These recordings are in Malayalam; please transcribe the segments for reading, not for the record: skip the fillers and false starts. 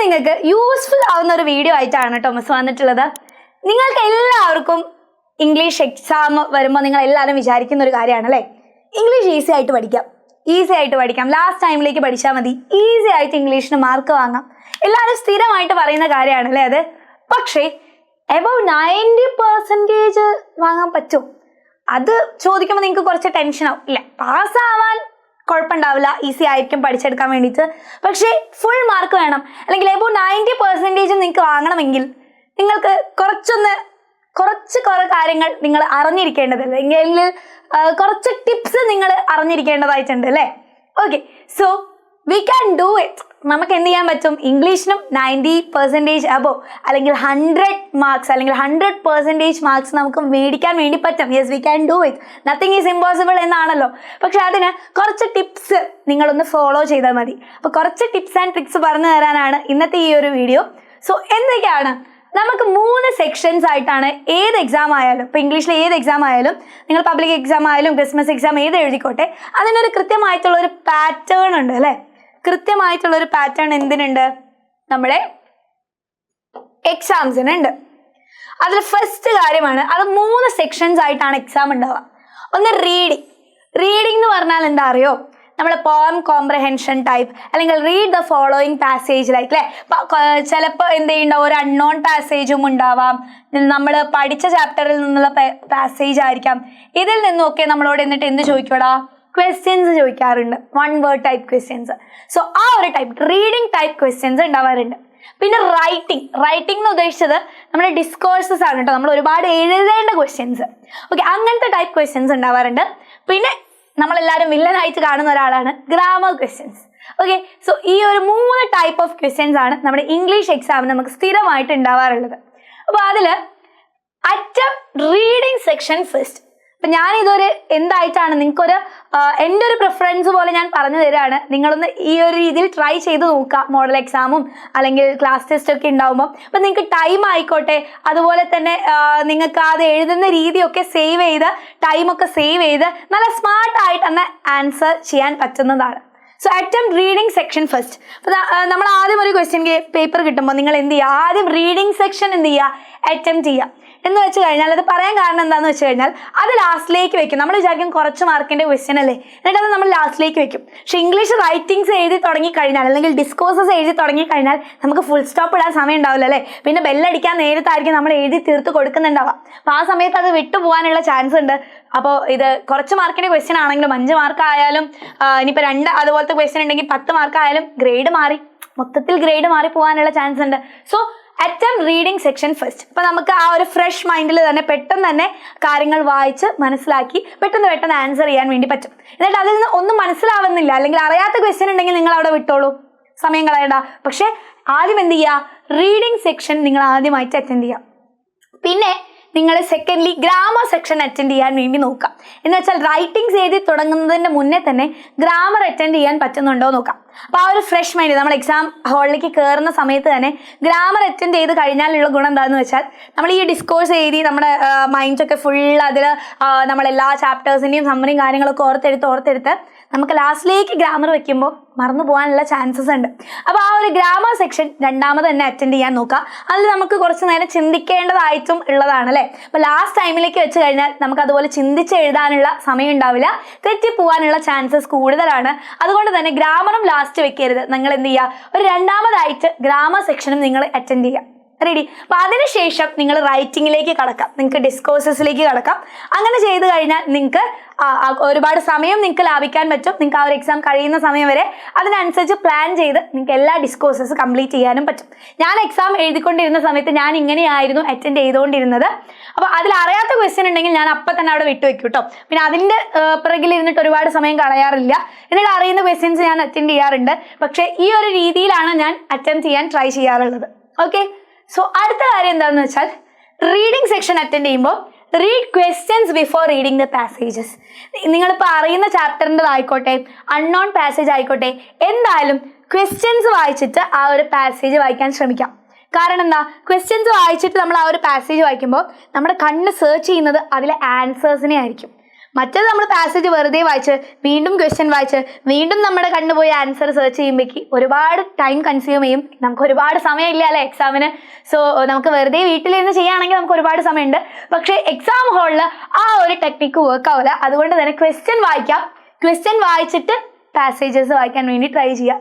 നിങ്ങൾക്ക് യൂസ്ഫുൾ ആവുന്ന ഒരു വീഡിയോ ആയിട്ടാണ് കേട്ടോ മിസ് വന്നിട്ടുള്ളത്. നിങ്ങൾക്ക് എല്ലാവർക്കും ഇംഗ്ലീഷ് എക്സാം വരുമ്പോൾ നിങ്ങൾ എല്ലാവരും വിചാരിക്കുന്ന ഒരു കാര്യമാണ് അല്ലേ, ഇംഗ്ലീഷ് ഈസി ആയിട്ട് പഠിക്കാം, ലാസ്റ്റ് ടൈമിലേക്ക് പഠിച്ചാൽ മതി, ഈസി ആയിട്ട് ഇംഗ്ലീഷിന് മാർക്ക് വാങ്ങാം, എല്ലാവരും സ്ഥിരമായിട്ട് പറയുന്ന കാര്യമാണ് അല്ലേ അത്. പക്ഷേ എബവ് 90% വാങ്ങാൻ പറ്റുമോ? അത് ചോദിക്കുമ്പോൾ നിങ്ങൾക്ക് കുറച്ച് ടെൻഷൻ ആവും. ഇല്ല, പാസ്സാവാൻ കുഴപ്പമുണ്ടാവില്ല, ഈസി ആയിരിക്കും പഠിച്ചെടുക്കാൻ വേണ്ടിയിട്ട്. പക്ഷേ ഫുൾ മാർക്ക് വേണം, അല്ലെങ്കിൽ എബവ് 90% നിങ്ങൾക്ക് വാങ്ങണമെങ്കിൽ നിങ്ങൾക്ക് കുറേ കാര്യങ്ങൾ നിങ്ങൾ അറിഞ്ഞിരിക്കേണ്ടതല്ലേ, എങ്കിൽ കുറച്ച് ടിപ്സ് നിങ്ങൾ അറിഞ്ഞിരിക്കേണ്ടതായിട്ടുണ്ട് അല്ലേ. Okay, so we can do it. നമുക്ക് എന്ത് ചെയ്യാൻ പറ്റും? ഇംഗ്ലീഷിനും 90% അബോവ് അല്ലെങ്കിൽ 100 മാർക്സ് അല്ലെങ്കിൽ 100% മാർക്സ് നമുക്ക് മേടിക്കാൻ വേണ്ടി പറ്റും. Yes, we can do it. Nothing is impossible എന്നാണല്ലോ. പക്ഷെ അതിന് കുറച്ച് ടിപ്സ് നിങ്ങളൊന്ന് ഫോളോ ചെയ്താൽ മതി. അപ്പോൾ കുറച്ച് ടിപ്സ് ആൻഡ് ട്രിക്സ് പറഞ്ഞു തരാനാണ് ഇന്നത്തെ ഈ ഒരു വീഡിയോ. സോ എന്തൊക്കെയാണ്? നമുക്ക് 3 സെക്ഷൻസ് ആയിട്ടാണ് ഏത് എക്സാം ആയാലും, ഇപ്പോൾ ഇംഗ്ലീഷിലെ ഏത് എക്സാം ആയാലും, നിങ്ങൾ പബ്ലിക് എക്സാം ആയാലും ക്രിസ്മസ് എക്സാം ഏത് എഴുതിക്കോട്ടെ, അതിനൊരു കൃത്യമായിട്ടുള്ളൊരു പാറ്റേൺ ഉണ്ട് അല്ലേ. കൃത്യമായിട്ടുള്ളൊരു പാറ്റേൺ എന്തിനുണ്ട്? നമ്മുടെ എക്സാംസിനുണ്ട്. അതിൽ ഫസ്റ്റ് കാര്യമാണ്, അത് 3 സെക്ഷൻസ് ആയിട്ടാണ് എക്സാം ഉണ്ടാവുക. ഒന്ന് റീഡിംഗ് എന്ന് പറഞ്ഞാൽ എന്താ അറിയോ? നമ്മുടെ പോം കോംപ്രഹെൻഷൻ ടൈപ്പ്, അല്ലെങ്കിൽ read the following passage like അല്ലേ. ചിലപ്പോൾ എന്ത് ചെയ്യുന്നുണ്ടാവും, ഒരു അൺനോൺ പാസേജും ഉണ്ടാവാം, നമ്മൾ പഠിച്ച ചാപ്റ്ററിൽ നിന്നുള്ള പാസേജ് ആയിരിക്കാം. ഇതിൽ നിന്നൊക്കെ നമ്മളോട് എന്നിട്ട് എന്ത് ചോദിക്കൂടാ? ക്വസ്റ്റ്യൻസ് ചോദിക്കാറുണ്ട്, 1 word ടൈപ്പ് ക്വസ്റ്റ്യൻസ്. സോ ആ ഒരു ടൈപ്പ് റീഡിംഗ് ടൈപ്പ് ക്വസ്റ്റ്യൻസ് ഉണ്ടാവാറുണ്ട്. പിന്നെ റൈറ്റിംഗ് എന്ന് ഉദ്ദേശിച്ചത് നമ്മുടെ ഡിസ്കോഴ്സസ് ആണ് കേട്ടോ, നമ്മൾ ഒരുപാട് എഴുതേണ്ട ക്വസ്റ്റ്യൻസ്. ഓക്കെ, അങ്ങനത്തെ ടൈപ്പ് ക്വസ്റ്റ്യൻസ് ഉണ്ടാവാറുണ്ട്. പിന്നെ നമ്മളെല്ലാവരും വില്ലനായിട്ട് കാണുന്ന ഒരാളാണ് ഗ്രാമർ ക്വസ്റ്റ്യൻസ്. ഓക്കെ, സോ ഈ ഒരു 3 ടൈപ്പ് ഓഫ് ക്വസ്റ്റ്യൻസ് ആണ് നമ്മുടെ ഇംഗ്ലീഷ് എക്സാമിന് നമുക്ക് സ്ഥിരമായിട്ട് ഉണ്ടാവാറുള്ളത്. അപ്പോൾ അതിൽ റീഡിംഗ് സെക്ഷൻ ഫസ്റ്റ്. അപ്പം ഞാനിതൊരു എന്തായിട്ടാണ് നിങ്ങൾക്കൊരു എൻ്റെ ഒരു പ്രിഫറൻസ് പോലെ ഞാൻ പറഞ്ഞു തരികയാണ്. നിങ്ങളൊന്ന് ഈ ഒരു രീതിയിൽ ട്രൈ ചെയ്ത് നോക്കുക. മോഡൽ എക്സാമും അല്ലെങ്കിൽ ക്ലാസ് ടെസ്റ്റൊക്കെ ഉണ്ടാകുമ്പോൾ അപ്പം നിങ്ങൾക്ക് ടൈം ആയിക്കോട്ടെ, അതുപോലെ തന്നെ നിങ്ങൾക്ക് അത് എഴുതുന്ന രീതിയൊക്കെ ടൈമൊക്കെ സേവ് ചെയ്ത് നല്ല സ്മാർട്ടായിട്ട് തന്നെ ആൻസർ ചെയ്യാൻ പറ്റുന്നതാണ്. So attempt reading section first. അപ്പോൾ നമ്മൾ ആദ്യം ഒരു ക്വസ്റ്റ്യൻ പേപ്പർ കിട്ടുമ്പോൾ നിങ്ങൾ എന്ത് ചെയ്യുക? ആദ്യം റീഡിംഗ് സെക്ഷൻ എന്ത് ചെയ്യുക? അറ്റംപ്റ്റ് ചെയ്യുക. എന്ന് വെച്ച് കഴിഞ്ഞാൽ, അത് പറയാൻ കാരണം എന്താണെന്ന് വെച്ച് കഴിഞ്ഞാൽ, അത് ലാസ്റ്റിലേക്ക് വെക്കും. നമ്മൾ വിചാരിക്കും കുറച്ച് മാർക്കിൻ്റെ ക്വസ്റ്റ്യൻ അല്ലേ, എന്നിട്ട് അത് നമ്മൾ ലാസ്റ്റിലേക്ക് വെക്കും. പക്ഷേ ഇംഗ്ലീഷ് റൈറ്റിംഗ്സ് എഴുതി തുടങ്ങിക്കഴിഞ്ഞാൽ, അല്ലെങ്കിൽ ഡിസ്കോഴ്സസ് എഴുതി തുടങ്ങിക്കഴിഞ്ഞാൽ നമുക്ക് ഫുൾ സ്റ്റോപ്പ് ഇടാൻ സമയം ഉണ്ടാവില്ല അല്ലേ. പിന്നെ ബെല്ലടിക്കാൻ നേരത്തായിരിക്കും നമ്മൾ എഴുതി തീർത്ത് കൊടുക്കുന്നുണ്ടാവാം. അപ്പോൾ ആ സമയത്ത് അത് വിട്ടുപോകാനുള്ള ചാൻസ് ഉണ്ട്. അപ്പോൾ ഇത് കുറച്ച് മാർക്കിൻ്റെ ക്വസ്റ്റ്യൻ ആണെങ്കിലും 5 മാർക്ക് ആയാലും ഇനിയിപ്പോൾ 2 അതുപോലത്തെ ക്വസ്റ്റ്യൻ ഉണ്ടെങ്കിൽ 10 മാർക്ക് ആയാലും മൊത്തത്തിൽ ഗ്രേഡ് മാറി പോകാനുള്ള ചാൻസ് ഉണ്ട്. So attempt reading section first. അപ്പോൾ നമുക്ക് ആ ഒരു ഫ്രഷ് മൈൻഡിൽ തന്നെ പെട്ടെന്ന് തന്നെ കാര്യങ്ങൾ വായിച്ച് മനസ്സിലാക്കി പെട്ടെന്ന് ആൻസർ ചെയ്യാൻ വേണ്ടി പറ്റും. എന്നിട്ട് അതിൽ നിന്ന് ഒന്നും മനസ്സിലാവുന്നില്ല അല്ലെങ്കിൽ അറിയാത്ത ക്വസ്റ്റ്യൻ ഉണ്ടെങ്കിൽ നിങ്ങൾ അവിടെ വിട്ടോളൂ, സമയം കളയണ്ട. പക്ഷേ ആദ്യം എന്ത് ചെയ്യുക? റീഡിംഗ് സെക്ഷൻ നിങ്ങൾ ആദ്യമായിട്ട് അറ്റൻഡ് ചെയ്യുക. പിന്നെ നിങ്ങൾ സെക്കൻഡ്ലി ഗ്രാമർ സെക്ഷൻ അറ്റൻഡ് ചെയ്യാൻ വേണ്ടി നോക്കാം. എന്ന് വെച്ചാൽ റൈറ്റിംഗ്സ് എഴുതി തുടങ്ങുന്നതിൻ്റെ മുന്നേ തന്നെ ഗ്രാമർ അറ്റൻഡ് ചെയ്യാൻ പറ്റുന്നുണ്ടോ നോക്കാം. അപ്പോൾ ആ ഒരു ഫ്രഷ് മൈൻഡ് നമ്മൾ എക്സാം ഹാളിലേക്ക് കയറുന്ന സമയത്ത് തന്നെ ഗ്രാമർ അറ്റൻഡ് ചെയ്ത് കഴിഞ്ഞാലുള്ള ഗുണം എന്താണെന്ന് വെച്ചാൽ, നമ്മൾ ഈ ഡിസ്കോഴ്സ് എഴുതി നമ്മുടെ മൈൻഡൊക്കെ ഫുൾ അതിൽ നമ്മളെല്ലാ ചാപ്റ്റേഴ്സിൻ്റെയും സമ്മറിയും കാര്യങ്ങളൊക്കെ ഓർത്തെടുത്ത് നമുക്ക് ലാസ്റ്റിലേക്ക് ഗ്രാമർ വെക്കുമ്പോൾ മറന്നു പോകാനുള്ള ചാൻസസ് ഉണ്ട്. അപ്പോൾ ആ ഒരു ഗ്രാമർ സെക്ഷൻ രണ്ടാമത് തന്നെ അറ്റൻഡ് ചെയ്യാൻ നോക്കുക. അതിൽ നമുക്ക് കുറച്ച് നേരം ചിന്തിക്കേണ്ടതായിട്ടും ഉള്ളതാണ് അല്ലേ. അപ്പോൾ ലാസ്റ്റ് ടൈമിലേക്ക് വെച്ച് കഴിഞ്ഞാൽ നമുക്ക് അതുപോലെ ചിന്തിച്ച് എഴുതാനുള്ള സമയം ഉണ്ടാവില്ല, തെറ്റിപ്പോകാനുള്ള ചാൻസസ് കൂടുതലാണ്. അതുകൊണ്ട് തന്നെ ഗ്രാമറും ലാസ്റ്റ് വെക്കരുത്. നിങ്ങൾ എന്ത് ചെയ്യുക? ഒരു രണ്ടാമതായിട്ട് ഗ്രാമർ സെക്ഷനും നിങ്ങൾ അറ്റൻഡ് ചെയ്യുക. റെഡി? അപ്പോൾ അതിനുശേഷം നിങ്ങൾ റൈറ്റിങ്ങിലേക്ക് കടക്കാം, നിങ്ങൾക്ക് ഡിസ്കോഴ്സസിലേക്ക് കടക്കാം. അങ്ങനെ ചെയ്ത് കഴിഞ്ഞാൽ നിങ്ങൾക്ക് ഒരുപാട് സമയം നിങ്ങൾക്ക് ലാഭിക്കാൻ പറ്റും. നിങ്ങൾക്ക് ആ ഒരു എക്സാം കഴിയുന്ന സമയം വരെ അതിനനുസരിച്ച് പ്ലാൻ ചെയ്ത് നിങ്ങൾക്ക് എല്ലാ ഡിസ്കോഴ്സസ് കംപ്ലീറ്റ് ചെയ്യാനും പറ്റും. ഞാൻ എക്സാം എഴുതിക്കൊണ്ടിരുന്ന സമയത്ത് ഞാൻ ഇങ്ങനെയായിരുന്നു അറ്റൻഡ് ചെയ്തുകൊണ്ടിരുന്നത്. അപ്പോൾ അതിൽ അറിയാത്ത ക്വസ്റ്റ്യൻ ഉണ്ടെങ്കിൽ ഞാൻ അപ്പം തന്നെ അവിടെ വിട്ടുവെക്കും കേട്ടോ. പിന്നെ അതിൻ്റെ പിറകിൽ ഇരുന്നിട്ട് ഒരുപാട് സമയം കളയാറില്ല. എന്നിട്ട് അറിയുന്ന ക്വസ്റ്റ്യൻസ് ഞാൻ അറ്റൻഡ് ചെയ്യാറുണ്ട്. പക്ഷേ ഈ ഒരു രീതിയിലാണ് ഞാൻ അറ്റൻഡ് ചെയ്യാൻ ട്രൈ ചെയ്യാറുള്ളത്. ഓക്കെ, സോ അടുത്ത കാര്യം എന്താണെന്ന് വെച്ചാൽ, റീഡിംഗ് സെക്ഷൻ അറ്റൻഡ് ചെയ്യുമ്പോൾ read questions before reading the passages. നിങ്ങളിപ്പോൾ അറിയുന്ന ചാപ്റ്ററിൻ്റെതായിക്കോട്ടെ, അൺനോൺ പാസേജ് ആയിക്കോട്ടെ, എന്തായാലും ക്വസ്റ്റ്യൻസ് വായിച്ചിട്ട് ആ ഒരു പാസേജ് വായിക്കാൻ ശ്രമിക്കാം. കാരണം എന്താ? ക്വസ്റ്റ്യൻസ് വായിച്ചിട്ട് നമ്മൾ ആ ഒരു പാസേജ് വായിക്കുമ്പോൾ നമ്മുടെ കണ്ണ് സെർച്ച് ചെയ്യുന്നത് അതിലെ ആൻസേഴ്സിനെ ആയിരിക്കും. മറ്റേത് നമ്മൾ പാസേജ് വെറുതെ വായിച്ച് വീണ്ടും ക്വസ്റ്റ്യൻ വായിച്ച് വീണ്ടും നമ്മുടെ കണ്ടുപോയി ആൻസർ സെർച്ച് ചെയ്യുമ്പോഴേക്ക് ഒരുപാട് ടൈം കൺസ്യൂം ചെയ്യും. നമുക്ക് ഒരുപാട് സമയമില്ല അല്ലേ എക്സാമിന്. സോ നമുക്ക് വെറുതെ വീട്ടിലിരുന്ന് ചെയ്യുകയാണെങ്കിൽ നമുക്ക് ഒരുപാട് സമയമുണ്ട്. പക്ഷേ എക്സാം ഹാളിൽ ആ ഒരു ടെക്നിക്ക് വർക്ക് ആവില്ല. അതുകൊണ്ട് തന്നെ ക്വസ്റ്റ്യൻ വായിക്കാം, ക്വസ്റ്റ്യൻ വായിച്ചിട്ട് പാസേജസ് വായിക്കാൻ വേണ്ടി ട്രൈ ചെയ്യാം.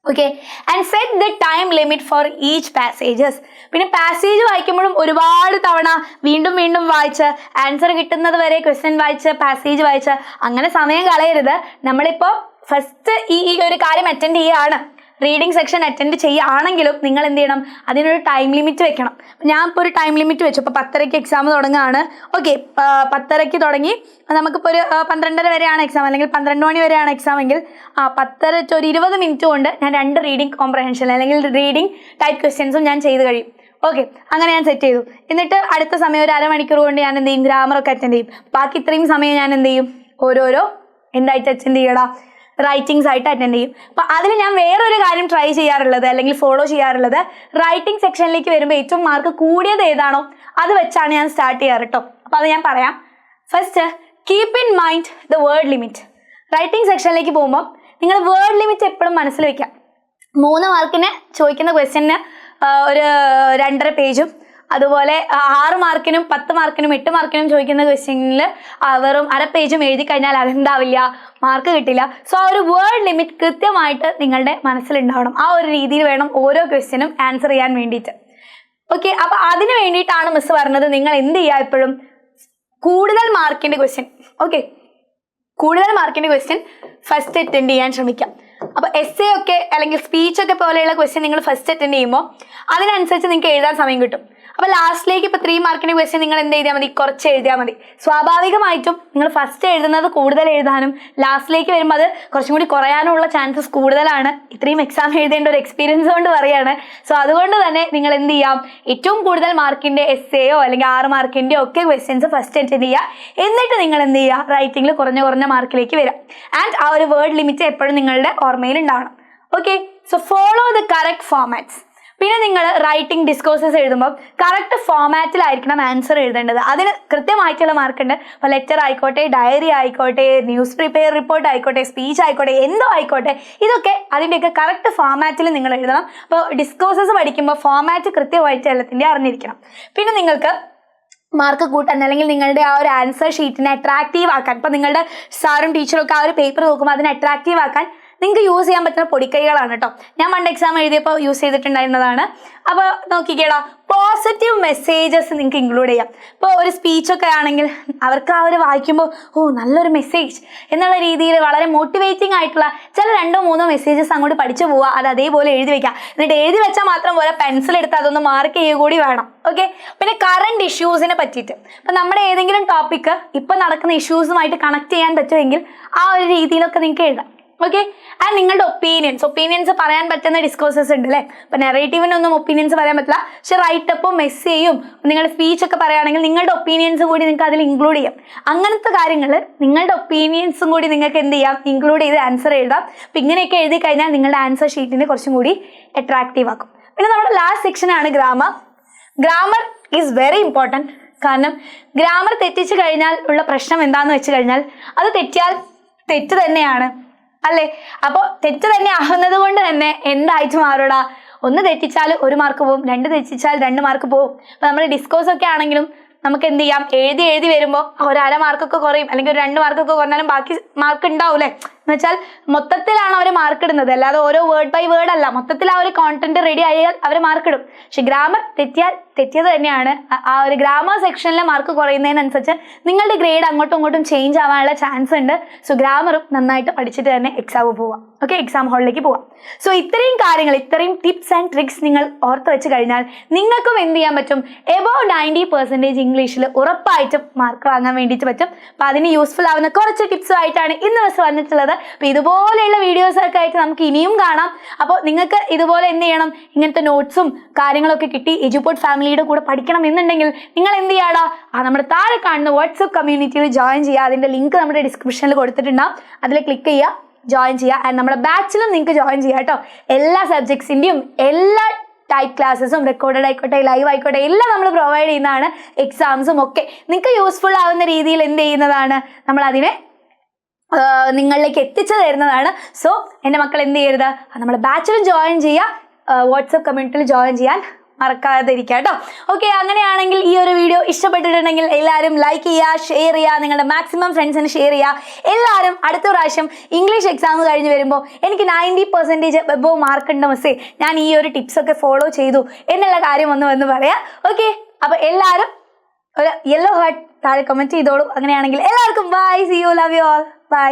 Okay, and set the time limit for each passages. പിന്നെ പാസേജ് വായിക്കുമ്പോഴും ഒരുപാട് തവണ വീണ്ടും വീണ്ടും വായിച്ച് ആൻസർ കിട്ടുന്നത് വരെ ക്വസ്റ്റ്യൻ വായിച്ച് പാസേജ് വായിച്ച് അങ്ങനെ സമയം കളയരുത്. നമ്മളിപ്പോൾ ഫസ്റ്റ് ഈ ഒരു കാര്യം അറ്റൻഡ് ചെയ്യുകയാണ്, റീഡിംഗ് സെക്ഷൻ അറ്റൻഡ് ചെയ്യുകയാണെങ്കിലും നിങ്ങൾ എന്ത് ചെയ്യണം, അതിനൊരു ടൈം ലിമിറ്റ് വെക്കണം. ഞാൻ ഇപ്പോൾ ഒരു ടൈം ലിമിറ്റ് വെച്ചു. ഇപ്പോൾ 10:30 എക്സാം തുടങ്ങുകയാണ്. ഓക്കെ, 10:30 തുടങ്ങി നമുക്കിപ്പോൾ ഒരു 12:30 വരെയാണ് എക്സാം, അല്ലെങ്കിൽ 12 മണി വരെയാണ് എക്സാം എങ്കിൽ 10:30 to ഒരു 20 മിനിറ്റ് കൊണ്ട് ഞാൻ 2 റീഡിംഗ് കോംപ്രഹെൻഷൻ അല്ലെങ്കിൽ റീഡിംഗ് ടൈപ്പ് ക്വസ്റ്റ്യൻസും ഞാൻ ചെയ്ത് കഴിയും. ഓക്കെ, അങ്ങനെ ഞാൻ സെറ്റ് ചെയ്തു. എന്നിട്ട് അടുത്ത സമയം ഒരു അരമണിക്കൂർ കൊണ്ട് ഞാൻ എന്ത് ചെയ്യും, ഗ്രാമറൊക്കെ അറ്റൻഡ് ചെയ്യും. ബാക്കി ഇത്രയും സമയം ഞാൻ എന്ത് ചെയ്യും, ഓരോരോ എന്തായിട്ട് അറ്റൻഡ് ചെയ്യണം, റൈറ്റിംഗ്സ് ആയിട്ട് അറ്റൻഡ് ചെയ്യും. അപ്പം അതിൽ ഞാൻ വേറൊരു കാര്യം ട്രൈ ചെയ്യാറുള്ളത് അല്ലെങ്കിൽ ഫോളോ ചെയ്യാറുള്ളത്, റൈറ്റിംഗ് സെക്ഷനിലേക്ക് വരുമ്പോൾ ഏറ്റവും മാർക്ക് കൂടിയത് ഏതാണോ അത് വെച്ചാണ് ഞാൻ സ്റ്റാർട്ട് ചെയ്യാറ് കേട്ടോ. അപ്പോൾ അത് ഞാൻ പറയാം. First, keep in mind the word limit. Writing സെക്ഷനിലേക്ക് പോകുമ്പോൾ നിങ്ങൾ വേർഡ് ലിമിറ്റ് എപ്പോഴും മനസ്സിൽ വയ്ക്കാം. 3 മാർക്കിന് ചോദിക്കുന്ന ക്വസ്റ്റ്യന് ഒരു 2.5 പേജും, അതുപോലെ 6 മാർക്കിനും 10 മാർക്കിനും 8 മാർക്കിനും ചോദിക്കുന്ന ക്വസ്റ്റ്യനിൽ വെറും 1/2 പേജും എഴുതി കഴിഞ്ഞാൽ അതെന്താവില്ല, മാർക്ക് കിട്ടില്ല. സോ ആ ഒരു വേർഡ് ലിമിറ്റ് കൃത്യമായിട്ട് നിങ്ങളുടെ മനസ്സിലുണ്ടാവണം. ആ ഒരു രീതിയിൽ വേണം ഓരോ ക്വസ്റ്റ്യനും ആൻസർ ചെയ്യാൻ വേണ്ടിയിട്ട്. ഓക്കെ, അപ്പോൾ അതിന് വേണ്ടിയിട്ടാണ് മിസ് പറഞ്ഞത് നിങ്ങൾ എന്ത് ചെയ്യുക, എപ്പോഴും കൂടുതൽ മാർക്കിൻ്റെ ക്വസ്റ്റ്യൻ, ഓക്കെ, കൂടുതൽ മാർക്കിൻ്റെ ക്വസ്റ്റ്യൻ ഫസ്റ്റ് അറ്റൻഡ് ചെയ്യാൻ ശ്രമിക്കാം. അപ്പോൾ എസ്സേ ഒക്കെ അല്ലെങ്കിൽ സ്പീച്ചൊക്കെ പോലെയുള്ള ക്വസ്റ്റ്യൻ നിങ്ങൾ ഫസ്റ്റ് അറ്റൻഡ് ചെയ്യുമ്പോൾ അതിനനുസരിച്ച് നിങ്ങൾക്ക് എഴുതാൻ സമയം കിട്ടും. അപ്പോൾ ലാസ്റ്റിലേക്ക് ഇപ്പോൾ 3 മാർക്കിൻ്റെ ക്വസ്റ്റ്യൻ നിങ്ങൾ എന്ത് ചെയ്താൽ മതി, കുറച്ച് എഴുതിയാൽ മതി. സ്വാഭാവികമായിട്ടും നിങ്ങൾ ഫസ്റ്റ് എഴുതുന്നത് കൂടുതൽ എഴുതാനും ലാസ്റ്റിലേക്ക് വരുമ്പോൾ അത് കുറച്ചും കൂടി കുറയാനുള്ള ചാൻസസ് കൂടുതലാണ്. ഇത്രയും എക്സാം എഴുതേണ്ട ഒരു എക്സ്പീരിയൻസ് കൊണ്ട് പറയുകയാണ്. സോ അതുകൊണ്ട് തന്നെ നിങ്ങൾ എന്ത് ചെയ്യാം, ഏറ്റവും കൂടുതൽ മാർക്കിൻ്റെ എസ്സേയോ അല്ലെങ്കിൽ 6 മാർക്കിൻ്റെയോ ഒക്കെ ക്വസ്റ്റ്യൻസ് ഫസ്റ്റ് അറ്റൻഡ് ചെയ്യുക. എന്നിട്ട് നിങ്ങൾ എന്ത് ചെയ്യുക, റൈറ്റിംഗിൽ കുറഞ്ഞ മാർക്കിലേക്ക് വരാം. ആൻഡ് ആ ഒരു വേർഡ് ലിമിറ്റ് എപ്പോഴും നിങ്ങളുടെ ഓർമ്മയിൽ ഉണ്ടാവണം. Okay, so follow the correct formats. പിന്നെ നിങ്ങൾ റൈറ്റിംഗ് ഡിസ്കോഴ്സസ് എഴുതുമ്പോൾ കറക്റ്റ് ഫോമാറ്റിലായിരിക്കണം ആൻസർ എഴുതേണ്ടത്. അതിന് കൃത്യമായിട്ടുള്ള മാർക്കുണ്ട്. അപ്പോൾ ലെറ്റർ ആയിക്കോട്ടെ, ഡയറി ആയിക്കോട്ടെ, ന്യൂസ് പ്രിപ്പയർ റിപ്പോർട്ട് ആയിക്കോട്ടെ, സ്പീച്ച് ആയിക്കോട്ടെ, എന്തോ ആയിക്കോട്ടെ, ഇതൊക്കെ അതിൻ്റെയൊക്കെ കറക്റ്റ് ഫോമാറ്റിൽ നിങ്ങൾ എഴുതണം. അപ്പോൾ ഡിസ്കോഴ്സസ് പഠിക്കുമ്പോൾ ഫോമാറ്റ് കൃത്യമായിട്ട് എല്ലാത്തിൻ്റെ അറിഞ്ഞിരിക്കണം. പിന്നെ നിങ്ങൾക്ക് മാർക്ക് കൂട്ടാൻ അല്ലെങ്കിൽ നിങ്ങളുടെ ആ ഒരു ആൻസർ ഷീറ്റിനെ അട്രാക്റ്റീവ് ആക്കാൻ, ഇപ്പോൾ നിങ്ങളുടെ സാറും ടീച്ചറും ഒക്കെ ആ ഒരു പേപ്പർ നോക്കുമ്പോൾ അതിനെ അട്രാക്റ്റീവ് ആക്കാൻ നിങ്ങൾക്ക് യൂസ് ചെയ്യാൻ പറ്റുന്ന പൊടിക്കൈകളാണ് കേട്ടോ. ഞാൻ പണ്ട് എക്സാം എഴുതിയപ്പോൾ യൂസ് ചെയ്തിട്ടുണ്ടായിരുന്നതാണ്. അപ്പോൾ നോക്കിക്കേടാ, പോസിറ്റീവ് മെസ്സേജസ് നിങ്ങൾക്ക് ഇൻക്ലൂഡ് ചെയ്യാം. ഇപ്പോൾ ഒരു സ്പീച്ചൊക്കെ ആണെങ്കിൽ അവർക്ക് ആ ഒരു വായിക്കുമ്പോൾ നല്ലൊരു മെസ്സേജ് എന്നുള്ള രീതിയിൽ വളരെ മോട്ടിവേറ്റിംഗ് ആയിട്ടുള്ള ചില 2-3 മെസ്സേജസ് അങ്ങോട്ട് പഠിച്ചു പോവുക. അത് അതേപോലെ എഴുതി വെക്കുക. എന്നിട്ട് എഴുതി വെച്ചാൽ മാത്രം പോലെ പെൻസിൽ എടുത്ത് അതൊന്ന് മാർക്ക് ചെയ്യുക കൂടി വേണം. ഓക്കെ, പിന്നെ കറണ്ട് ഇഷ്യൂസിനെ പറ്റിയിട്ട് ഇപ്പം നമ്മുടെ ഏതെങ്കിലും ടോപ്പിക്ക് ഇപ്പം നടക്കുന്ന ഇഷ്യൂസുമായിട്ട് കണക്ട് ചെയ്യാൻ പറ്റുമെങ്കിൽ ആ ഒരു രീതിയിലൊക്കെ നിങ്ങൾക്ക് എഴുതാം. ഓക്കെ, ആൻഡ് നിങ്ങളുടെ ഒപ്പീനിയൻസ് പറയാൻ പറ്റുന്ന ഡിസ്കോഴ്സസ് ഉണ്ട് അല്ലേ. ഇപ്പം നെറേറ്റീവിനൊന്നും ഒപ്പീനിയൻസ് പറയാൻ പറ്റില്ല. പക്ഷെ റൈറ്റപ്പും മെസ്സേയും നിങ്ങളുടെ സ്പീച്ചൊക്കെ പറയുകയാണെങ്കിൽ നിങ്ങളുടെ ഒപ്പീനിയൻസ് കൂടി നിങ്ങൾക്ക് അതിൽ ഇൻക്ലൂഡ് ചെയ്യാം. അങ്ങനത്തെ കാര്യങ്ങൾ നിങ്ങളുടെ ഒപ്പീനിയൻസും കൂടി നിങ്ങൾക്ക് എന്ത് ചെയ്യാം, ഇൻക്ലൂഡ് ചെയ്ത് ആൻസർ എഴുതാം. അപ്പം ഇങ്ങനെയൊക്കെ എഴുതി കഴിഞ്ഞാൽ നിങ്ങളുടെ ആൻസർ ഷീറ്റിനെ കുറച്ചും കൂടി അട്രാക്റ്റീവ് ആക്കും. പിന്നെ നമ്മുടെ ലാസ്റ്റ് സെക്ഷനാണ് grammar. Grammar is very important. കാരണം ഗ്രാമർ തെറ്റിച്ച് കഴിഞ്ഞാൽ ഉള്ള പ്രശ്നം എന്താണെന്ന് വെച്ച് കഴിഞ്ഞാൽ അത് തെറ്റിയാൽ തെറ്റ് തന്നെയാണ് അല്ലേ. അപ്പോൾ തെറ്റ് തന്നെ ആവുന്നത് കൊണ്ട് തന്നെ എന്തായിട്ട് മാറൂടാ, 1 തെറ്റിച്ചാൽ 1 മാർക്ക് പോവും, 2 തെറ്റിച്ചാൽ 2 മാർക്ക് പോവും. അപ്പോൾ നമ്മൾ ഡിസ്കോഴ്സ് ഒക്കെ ആണെങ്കിലും നമുക്ക് എന്ത് ചെയ്യാം, എഴുതി വരുമ്പോൾ ഒരു 1/2 മാർക്കൊക്കെ കുറയും, അല്ലെങ്കിൽ ഒരു 2 മാർക്കൊക്കെ കുറഞ്ഞാലും ബാക്കി മാർക്ക് ഉണ്ടാവൂലേ. എന്ന് വെച്ചാൽ മൊത്തത്തിലാണ് അവർ മാർക്ക് ഇടുന്നത്, അല്ലാതെ ഓരോ വേർഡ് ബൈ വേർഡ് അല്ല. മൊത്തത്തിൽ ആ ഒരു കോണ്ടന്റ് റെഡി ആയാൽ അവർ മാർക്ക് ഇടും. പക്ഷെ ഗ്രാമർ തെറ്റിയാൽ തെറ്റിയത് തന്നെയാണ്. ആ ഒരു ഗ്രാമർ സെക്ഷനിലെ മാർക്ക് കുറയുന്നതിനനുസരിച്ച് നിങ്ങളുടെ ഗ്രേഡ് അങ്ങോട്ടും ഇങ്ങോട്ടും ചേഞ്ച് ആവാനുള്ള ചാൻസ് ഉണ്ട്. സോ ഗ്രാമറും നന്നായിട്ട് പഠിച്ചിട്ട് തന്നെ എക്സാം പോവാം. ഓക്കെ, എക്സാം ഹാളിലേക്ക് പോവാം. സോ ഇത്രയും കാര്യങ്ങൾ, ഇത്രയും ടിപ്സ് ആൻഡ് ട്രിക്സ് നിങ്ങൾ ഓർത്ത് വെച്ച് കഴിഞ്ഞാൽ നിങ്ങൾക്കും എന്ത് ചെയ്യാൻ പറ്റും, എബോവ് 90% ഇംഗ്ലീഷിൽ ഉറപ്പായിട്ടും മാർക്ക് വാങ്ങാൻ വേണ്ടിയിട്ട് പറ്റും. അപ്പോൾ അതിന് യൂസ്ഫുൾ ആവുന്ന കുറച്ച് ടിപ്സുമായിട്ടാണ് ഇന്ന് ദിവസം വന്നിട്ടുള്ളത്. അപ്പോൾ ഇതുപോലെയുള്ള വീഡിയോസൊക്കെ ആയിട്ട് നമുക്ക് ഇനിയും കാണാം. അപ്പോൾ നിങ്ങൾക്ക് ഇതുപോലെ എന്ത് ചെയ്യണം, ഇങ്ങനത്തെ നോട്ട്സും കാര്യങ്ങളൊക്കെ കിട്ടി എജുപോർട്ട് ഫാമിലിയുടെ കൂടെ പഠിക്കണം എന്നുണ്ടെങ്കിൽ നിങ്ങൾ എന്ത് ചെയ്യാടാ, നമ്മുടെ താഴെ കാണുന്ന വാട്സപ്പ് കമ്മ്യൂണിറ്റിയിൽ ജോയിൻ ചെയ്യുക. അതിൻ്റെ ലിങ്ക് നമ്മുടെ ഡിസ്ക്രിപ്ഷനിൽ കൊടുത്തിട്ടുണ്ടാകും. അതിൽ ക്ലിക്ക് ചെയ്യുക, ജോയിൻ ചെയ്യുക. ആൻഡ് നമ്മുടെ ബാച്ചിലും നിങ്ങൾക്ക് ജോയിൻ ചെയ്യാം കേട്ടോ. എല്ലാ സബ്ജക്ട്സിൻ്റെയും എല്ലാ ടൈപ്പ് ക്ലാസ്സസും റെക്കോർഡഡ് ആയിക്കോട്ടെ ലൈവ് ആയിക്കോട്ടെ എല്ലാം നമ്മൾ പ്രൊവൈഡ് ചെയ്യുന്നതാണ്. എക്സാംസും ഒക്കെ നിങ്ങൾക്ക് യൂസ്ഫുൾ ആവുന്ന രീതിയിൽ എന്ത് ചെയ്യുന്നതാണ്, നമ്മൾ അതിനെ നിങ്ങളിലേക്ക് എത്തിച്ചു തരുന്നതാണ്. സോ എൻ്റെ മക്കൾ എന്ത് ചെയ്യരുത്, നമ്മൾ ബാച്ചിലും ജോയിൻ ചെയ്യുക, വാട്സപ്പ് കമ്മ്യൂണിറ്റിയിൽ ജോയിൻ ചെയ്യാൻ മറക്കാതിരിക്കുക കേട്ടോ. ഓക്കെ, അങ്ങനെയാണെങ്കിൽ ഈ ഒരു വീഡിയോ ഇഷ്ടപ്പെട്ടിട്ടുണ്ടെങ്കിൽ എല്ലാവരും ലൈക്ക് ചെയ്യുക, ഷെയർ ചെയ്യുക, നിങ്ങളുടെ മാക്സിമം ഫ്രണ്ട്സിന് ഷെയർ ചെയ്യുക. എല്ലാവരും അടുത്ത പ്രാവശ്യം ഇംഗ്ലീഷ് എക്സാം കഴിഞ്ഞ് വരുമ്പോൾ എനിക്ക് 90% എബോവ് മാർക്ക് ഉണ്ട് മിസ്സേ, ഞാൻ ഈ ഒരു ടിപ്സൊക്കെ ഫോളോ ചെയ്തു എന്നുള്ള കാര്യം വന്ന് പറയാം. ഓക്കെ, അപ്പോൾ എല്ലാവരും ഒരു യെല്ലോ ഹാർട്ട് താഴെ കമൻറ്റ് ചെയ്തോളൂ. അങ്ങനെയാണെങ്കിൽ എല്ലാവർക്കും bye, see you, love you all, by.